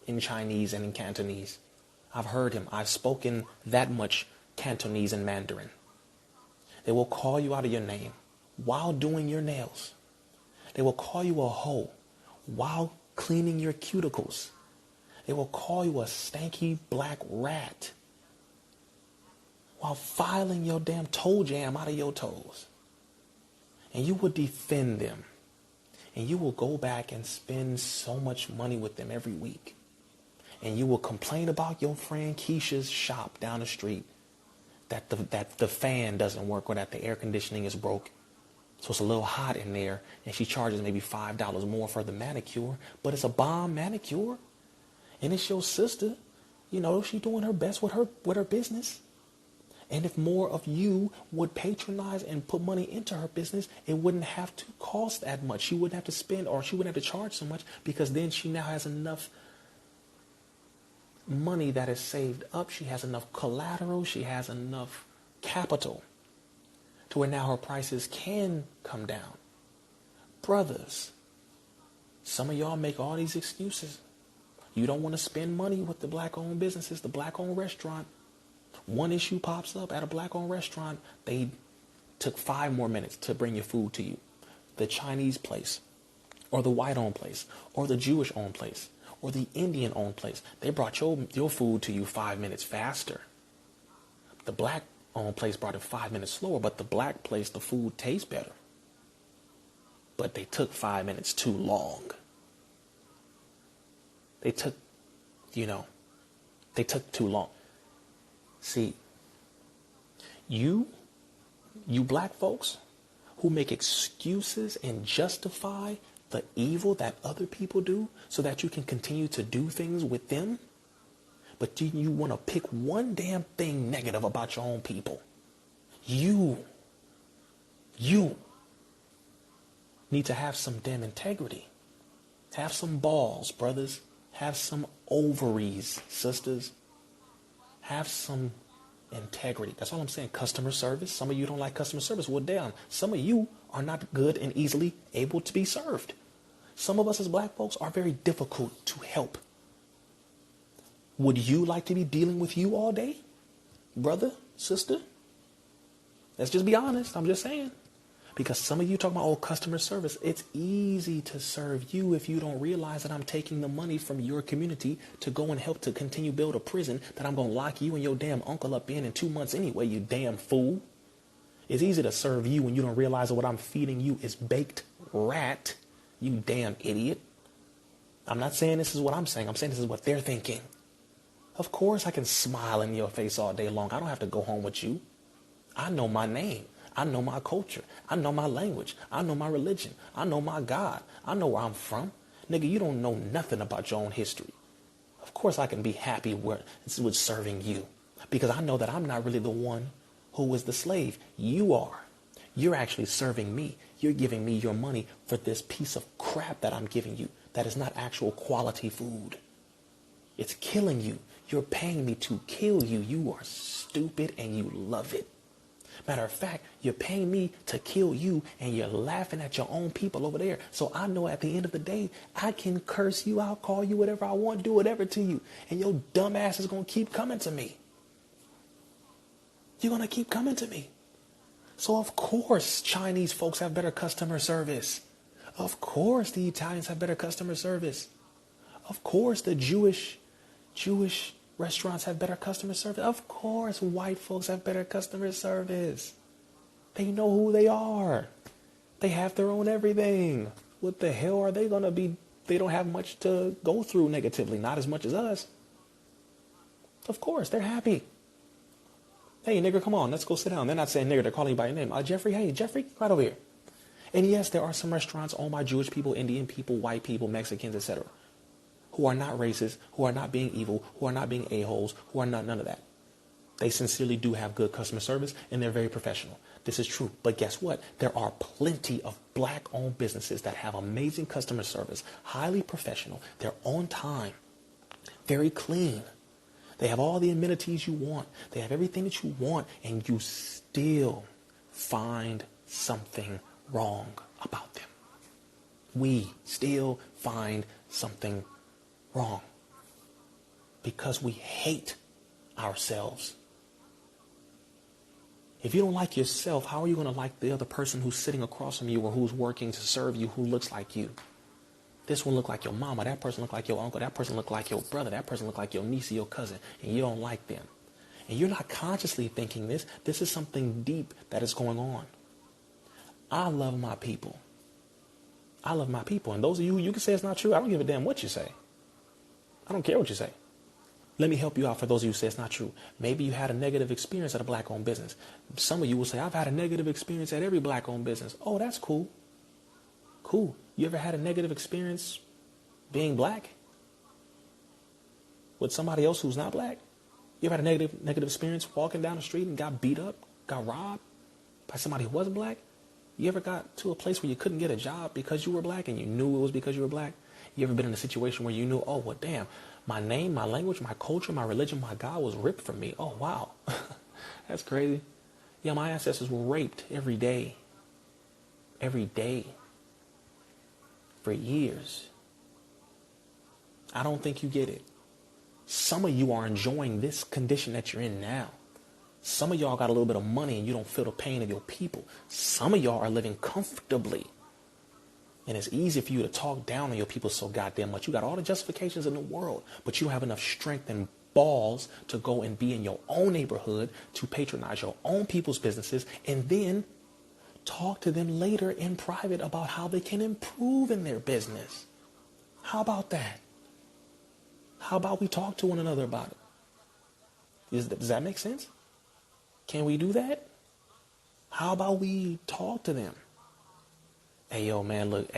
in Chinese and in Cantonese. I've heard him. I've spoken that much Cantonese and Mandarin. They will call you out of your name while doing your nails. They will call you a hoe while cleaning your cuticles. They will call you a stanky black rat while filing your damn toe jam out of your toes. And you will defend them. And you will go back and spend so much money with them every week. And you will complain about your friend Keisha's shop down the street that the fan doesn't work or that the air conditioning is broke. So it's a little hot in there and she charges maybe $5 more for the manicure, but it's a bomb manicure. And it's your sister, she's doing her best with her business. And if more of you would patronize and put money into her business, it wouldn't have to cost that much. She wouldn't have to spend or she wouldn't have to charge so much because then she now has enough money that is saved up. She has enough collateral. She has enough capital to where now her prices can come down. Brothers, some of y'all make all these excuses. You don't want to spend money with the black-owned businesses, the black-owned restaurant. One issue pops up at a black-owned restaurant. They took 5 more minutes to bring your food to you. The Chinese place, or the white-owned place, or the Jewish-owned place, or the Indian owned place. They brought your food to you 5 minutes faster. The black owned place brought it 5 minutes slower, but the black place, the food tastes better. But they took 5 minutes too long. They took too long. See, you black folks who make excuses and justify the evil that other people do so that you can continue to do things with them, but you want to pick one damn thing negative about your own people. You need to have some damn integrity. Have some balls, brothers. Have some ovaries, sisters. Have some integrity. That's all I'm saying. Customer service. Some of you don't like customer service. Well, damn. Some of you are not good and easily able to be served. Some of us as black folks are very difficult to help. Would you like to be dealing with you all day? Brother, sister? Let's just be honest. I'm just saying. Because some of you talk about, customer service. It's easy to serve you if you don't realize that I'm taking the money from your community to go and help to continue build a prison that I'm going to lock you and your damn uncle up in 2 months anyway, you damn fool. It's easy to serve you when you don't realize that what I'm feeding you is baked rat, you damn idiot. I'm not saying this is what I'm saying. I'm saying this is what they're thinking. Of course I can smile in your face all day long. I don't have to go home with you. I know my name. I know my culture. I know my language. I know my religion. I know my God. I know where I'm from. Nigga, you don't know nothing about your own history. Of course I can be happy with serving you. Because I know that I'm not really the one who is the slave. You are. You're actually serving me. You're giving me your money for this piece of crap that I'm giving you. That is not actual quality food. It's killing you. You're paying me to kill you. You are stupid and you love it. Matter of fact, you're paying me to kill you and you're laughing at your own people over there. So I know at the end of the day, I can curse you out, call you whatever I want, do whatever to you. And your dumb ass is going to keep coming to me. You're going to keep coming to me. So of course, Chinese folks have better customer service. Of course, the Italians have better customer service. Of course, the Jewish restaurants have better customer service. Of course, white folks have better customer service. They know who they are. They have their own everything. What the hell are they going to be? They don't have much to go through negatively. Not as much as us. Of course, they're happy. Hey, nigger, come on. Let's go sit down. They're not saying nigger. They're calling you by your name. Jeffrey, hey, Jeffrey, right over here. And yes, there are some restaurants owned by Jewish people, Indian people, white people, Mexicans, etc., who are not racist, who are not being evil, who are not being a-holes, who are not none of that. They sincerely do have good customer service, and they're very professional. This is true. But guess what? There are plenty of black-owned businesses that have amazing customer service, highly professional. They're on time, very clean. They have all the amenities you want. They have everything that you want, and you still find something wrong about them. We still find something wrong because we hate ourselves. If you don't like yourself, how are you going to like the other person who's sitting across from you or who's working to serve you, who looks like you? This one look like your mama, that person look like your uncle, that person look like your brother, that person look like your niece or your cousin, and you don't like them. And you're not consciously thinking this. This is something deep that is going on. I love my people. I love my people. And those of you, you can say it's not true. I don't give a damn what you say. I don't care what you say. Let me help you out for those of you who say it's not true. Maybe you had a negative experience at a black-owned business. Some of you will say, I've had a negative experience at every black-owned business. Oh, that's cool. Cool. You ever had a negative experience being black with somebody else who's not black? You ever had a negative experience walking down the street and got beat up, got robbed by somebody who wasn't black? You ever got to a place where you couldn't get a job because you were black and you knew it was because you were black? You ever been in a situation where you knew, oh, well, damn, my name, my language, my culture, my religion, my God was ripped from me. Oh, wow. That's crazy. Yeah, my ancestors were raped every day. Every day. For years. I don't think you get it. Some of you are enjoying this condition that you're in now. Some of y'all got a little bit of money and you don't feel the pain of your people. Some of y'all are living comfortably. And it's easy for you to talk down on your people so goddamn much. You got all the justifications in the world, but you don't have enough strength and balls to go and be in your own neighborhood, to patronize your own people's businesses, and then talk to them later in private about how they can improve in their business. How about that? How about we talk to one another about it? Does that make sense? Can we do that? How about we talk to them? Hey, yo, man, look,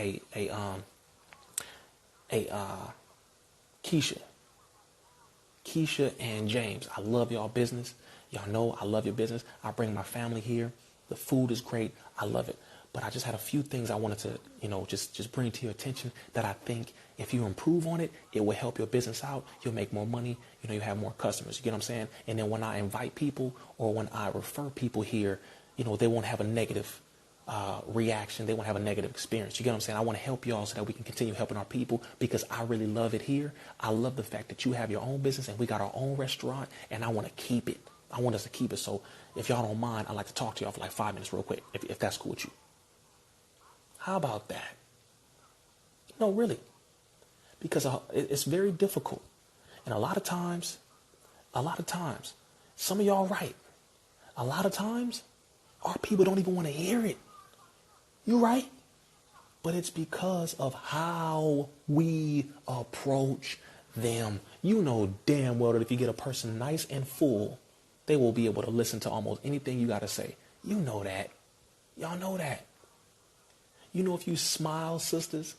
Keisha and James, I love y'all business. Y'all know I love your business. I bring my family here. The food is great. I love it. But I just had a few things I wanted to, just bring to your attention that I think if you improve on it, it will help your business out. You'll make more money. You have more customers. You get what I'm saying? And then when I invite people or when I refer people here, they won't have a negative reaction. They won't have a negative experience. You get what I'm saying? I want to help y'all so that we can continue helping our people because I really love it here. I love the fact that you have your own business and we got our own restaurant and I want to keep it. I want us to keep it. So if y'all don't mind, I'd like to talk to y'all for like 5 minutes real quick, if that's cool with you. How about that? No, really. Because it's very difficult. And a lot of times, some of y'all right. A lot of times, our people don't even want to hear it. You right? But it's because of how we approach them. You know damn well that if you get a person nice and full, they will be able to listen to almost anything you got to say. You know that. Y'all know that. If you smile, sisters,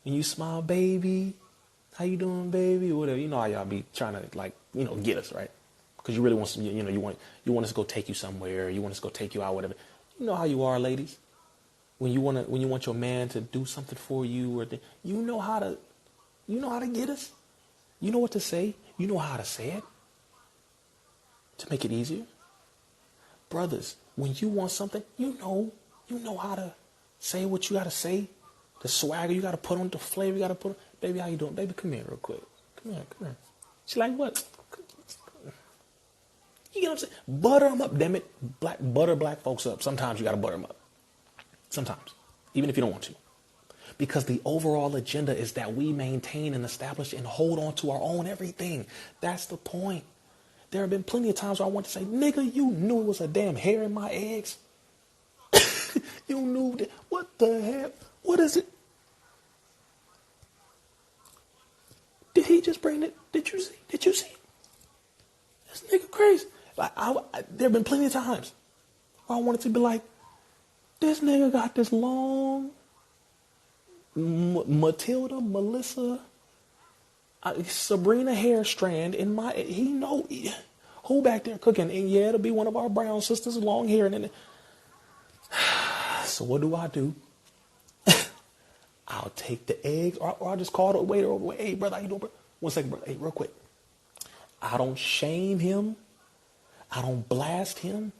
and you smile, baby, how you doing, baby, or whatever, how y'all be trying to get us, right? Because you really want some, you want us to go take you somewhere, you want us to go take you out, whatever. You know how you are, ladies. When you want your man to do something for you, or you know how to get us. You know what to say. You know how to say it to make it easier. Brothers, when you want something, you know how to say what you got to say. The swagger you got to put on, the flavor you got to put on. Baby, how you doing? Baby, come here real quick. Come here. She like, what? You get what I'm saying? Butter them up, damn it. Butter black folks up. Sometimes you got to butter them up. Sometimes. Even if you don't want to. Because the overall agenda is that we maintain and establish and hold on to our own everything. That's the point. There have been plenty of times where I want to say, nigga, you knew it was a damn hair in my eggs. You knew that. What the hell? What is it? Did he just bring it? Did you see? This nigga crazy. Like there have been plenty of times where I wanted to be like, this nigga got this long Matilda, Melissa, Sabrina hair strand in my. He know who back there cooking, and yeah, it'll be one of our brown sisters, long hair, and then. So what do? I'll take the eggs, or I'll just call the waiter over. Hey, brother, how you doing, bro? 1 second, brother. Hey, real quick. I don't shame him. I don't blast him.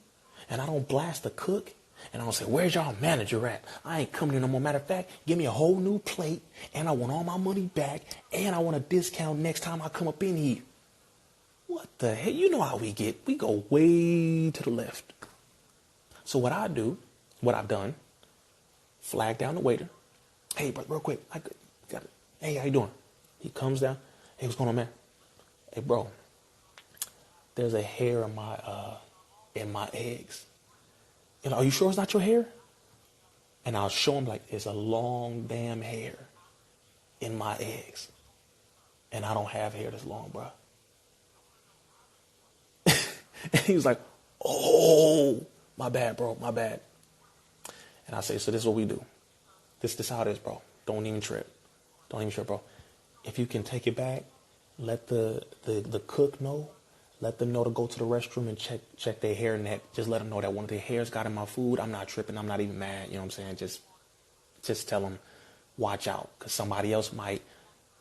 And I don't blast the cook. And I don't say, where's y'all manager at? I ain't coming in no more. Matter of fact, give me a whole new plate. And I want all my money back. And I want a discount next time I come up in here. What the hell? You know how we get. We go way to the left. So what I've done, flag down the waiter. Hey, bro, real quick. I got it. Hey, how you doing? He comes down. Hey, what's going on, man? Hey, bro, there's a hair in my eggs. Are you sure it's not your hair? And I'll show him like there's a long damn hair in my eggs. And I don't have hair this long, bro. And he was like, oh, my bad, bro, my bad. And I say, so this is what we do. This how it is, bro. Don't even trip. Bro. If you can take it back, let the cook know. Let them know to go to the restroom and check their hair net. Just let them know that one of their hairs got in my food. I'm not tripping. I'm not even mad. You know what I'm saying? Just tell them, watch out. Because somebody else might,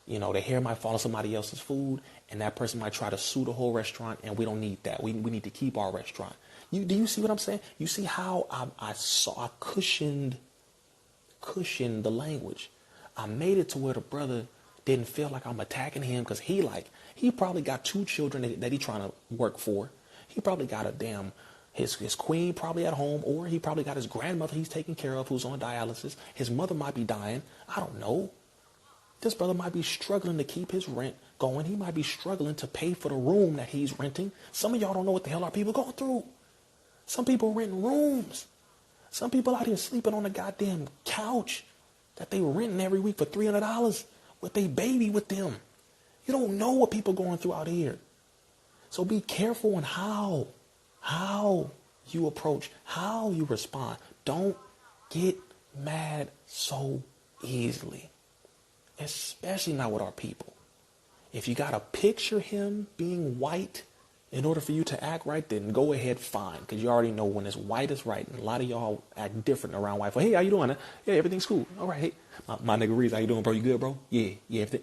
their hair might fall on somebody else's food. And that person might try to sue the whole restaurant. And we don't need that. We need to keep our restaurant. Do you see what I'm saying? You see how I cushioned the language. I made it to where the brother didn't feel like I'm attacking him because he probably got 2 children that he trying to work for. He probably got a damn His queen probably at home, or he probably got his grandmother he's taking care of who's on dialysis. His mother might be dying. I don't know. This brother might be struggling to keep his rent going. He might be struggling to pay for the room that he's renting. Some of y'all don't know what the hell our people going through. Some people renting rooms. Some people out here sleeping on a goddamn couch that they renting every week for $300 with their baby with them. You don't know what people going through out here. So be careful on how you approach, how you respond. Don't get mad so easily, especially not with our people. If you got to picture him being white in order for you to act right, then go ahead, fine. Because you already know when it's white is right. And a lot of y'all act different around white. Hey, how you doing? Yeah, everything's cool. All right. Hey, my nigga Rizza, how you doing, bro? You good, bro? Yeah. Everything.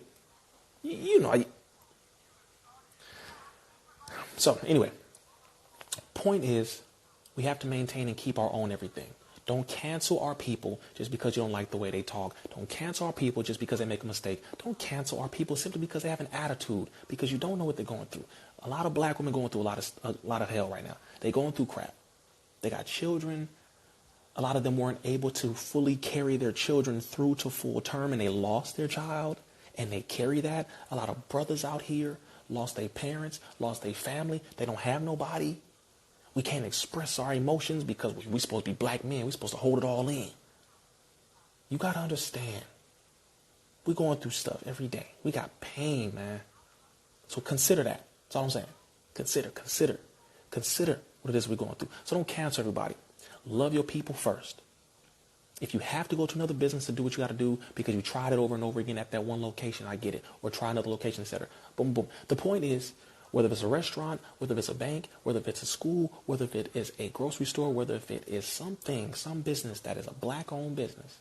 You know. So anyway, point is we have to maintain and keep our own everything. Don't cancel our people just because you don't like the way they talk. Don't cancel our people just because they make a mistake. Don't cancel our people simply because they have an attitude, because you don't know what they're going through. A lot of black women going through a lot of hell right now. They're going through crap. They got children. A lot of them weren't able to fully carry their children through to full term, and they lost their child, and they carry that. A lot of brothers out here lost their parents, lost their family. They don't have nobody. We can't express our emotions because we're supposed to be black men. We're supposed to hold it all in. You got to understand. We're going through stuff every day. We got pain, man. So consider that. That's all I'm saying. Consider what it is we're going through. So don't cancel everybody. Love your people first. If you have to go to another business to do what you got to do because you tried it over and over again at that one location, I get it. Or try another location, etc. Boom, boom. The point is, whether it's a restaurant, whether it's a bank, whether it's a school, whether it is a grocery store, whether if it is some business that is a black-owned business,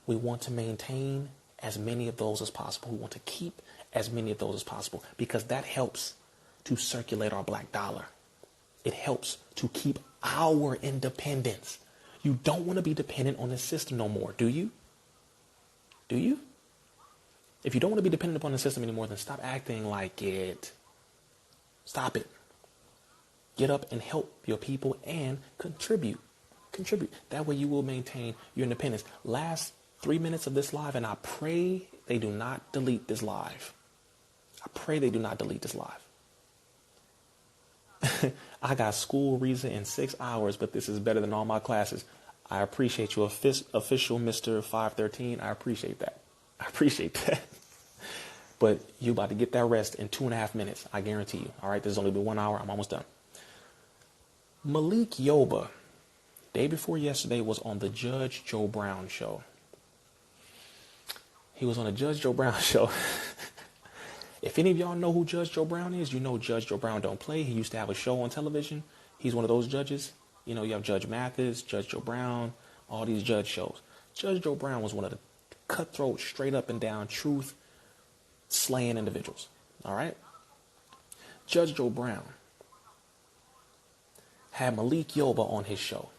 we want to maintain as many of those as possible. We want to keep as many of those as possible because that helps to circulate our black dollar. It helps to keep our independence. You don't want to be dependent on this system no more, do you? Do you? If you don't want to be dependent upon the system anymore, then stop acting like it. Stop it. Get up and help your people and contribute. That way you will maintain your independence. Last 3 minutes of this live, and I pray they do not delete this live. I got school Rizza in 6 hours, but this is better than all my classes. I appreciate you, official Mr. 513. I appreciate that. But you about to get that rest in 2.5 minutes. I guarantee you. All right. This has only been 1 hour. I'm almost done. Malik Yoba, day before yesterday, was on the Judge Joe Brown show. He was on the Judge Joe Brown show. If any of y'all know who Judge Joe Brown is, you know Judge Joe Brown don't play. He used to have a show on television. He's one of those judges. You know, you have Judge Mathis, Judge Joe Brown, all these judge shows. Judge Joe Brown was one of the cutthroat, straight up and down, truth slaying individuals. All right. Judge Joe Brown had Malik Yoba on his show.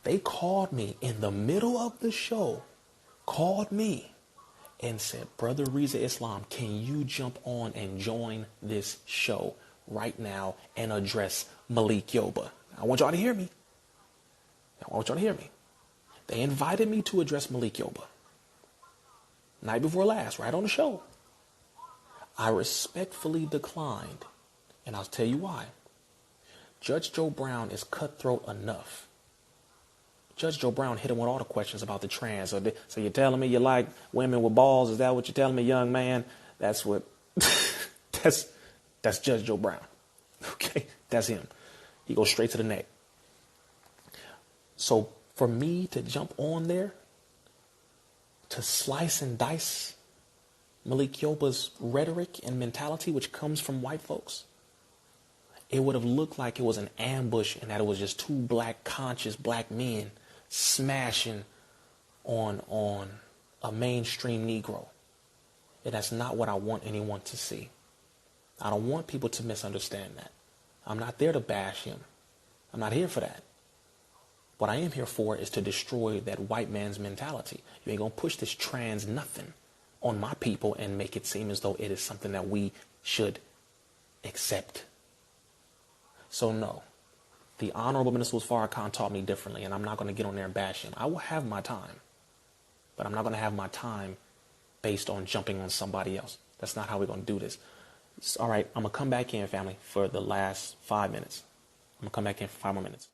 They called me in the middle of the show, and said, Brother Rizza Islam, can you jump on and join this show right now and address Malik Yoba? I want y'all to hear me. They invited me to address Malik Yoba. Night before last, right on the show. I respectfully declined, and I'll tell you why. Judge Joe Brown is cutthroat enough. Judge Joe Brown hit him with all the questions about the trans. So you're telling me you like women with balls? Is that what you're telling me, young man? That's what, that's Judge Joe Brown. Okay, that's him. He goes straight to the neck. So for me to jump on there, to slice and dice Malik Yoba's rhetoric and mentality, which comes from white folks, it would have looked like it was an ambush and that it was just two black, conscious black men smashing on a mainstream Negro. And that's not what I want anyone to see. I don't want people to misunderstand that. I'm not there to bash him. I'm not here for that. What I am here for is to destroy that white man's mentality. You ain't gonna push this trans nothing on my people and make it seem as though it is something that we should accept. So no, the Honorable Minister Farrakhan taught me differently, and I'm not going to get on there and bash him. I will have my time, but I'm not going to have my time based on jumping on somebody else. That's not how we're going to do this. All right, I'm going to come back in, family, for the last 5 minutes. I'm going to come back in for 5 more minutes.